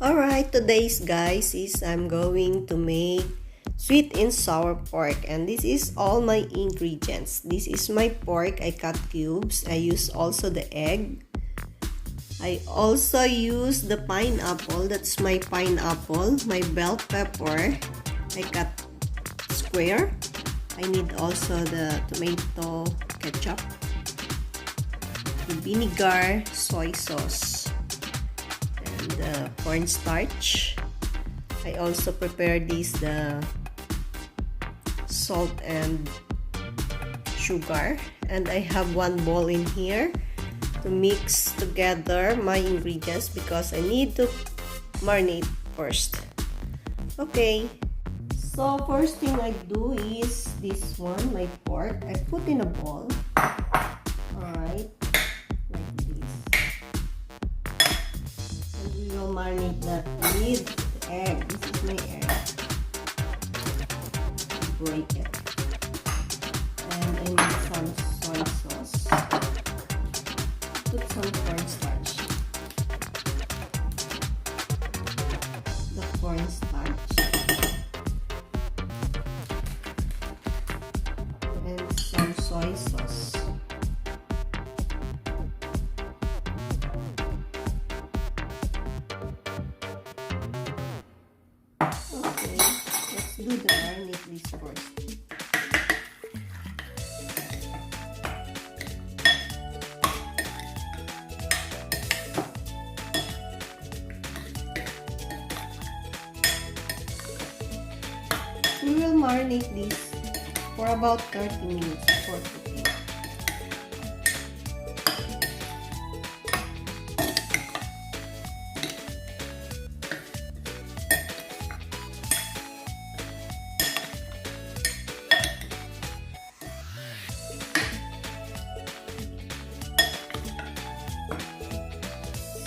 Alright, today's guys is I'm going to make sweet and sour pork, and this is all my ingredients. This is my pork. I cut cubes. I use also the egg. I also use the pineapple. That's my pineapple. My bell pepper. I cut square. I need also the tomato ketchup, the vinegar, soy sauce, and the cornstarch. I also prepare the salt and sugar, and I have one bowl in here to mix together my ingredients because I need to marinate first. Okay, so first thing I do is this one, my pork. I put in a bowl. Alright, like this. And we will marinate that with the egg. This is my egg. Break it. And I need some soy sauce. Put some cornstarch. The cornstarch. And some soy sauce. Okay, let's do the marinade this first. We will marinate this for about 30 minutes before cooking.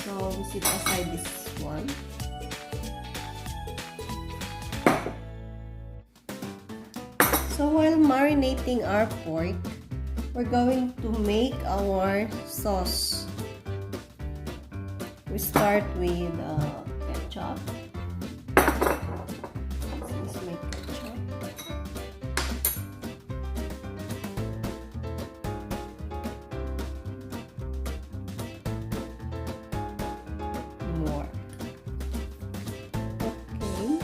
So we set aside this one. So while marinating our pork, we're going to make our sauce. We start with ketchup. This is my ketchup. More. Okay.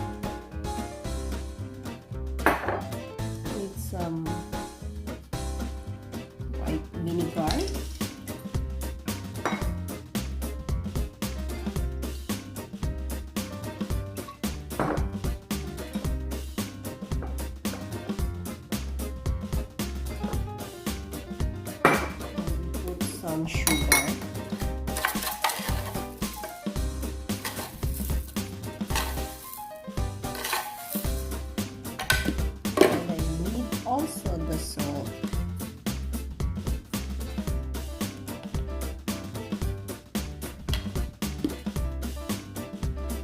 Some white vinegar, put some sugar, also the salt.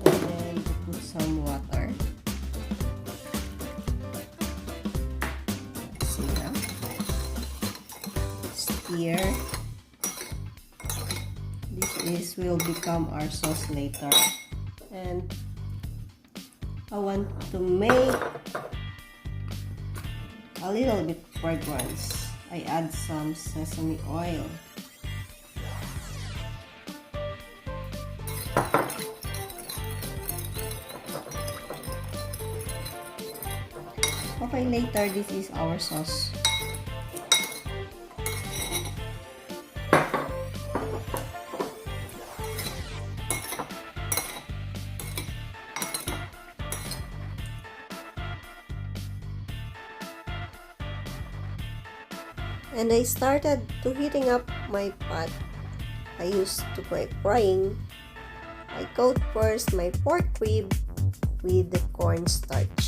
And then put some water. See now? Stir. This will become our sauce later. And I want to make a little bit fragrance. I add some sesame oil. Okay, later this is our sauce. And I started to heating up my pot. I used to my frying. I coat first my pork rib with the cornstarch.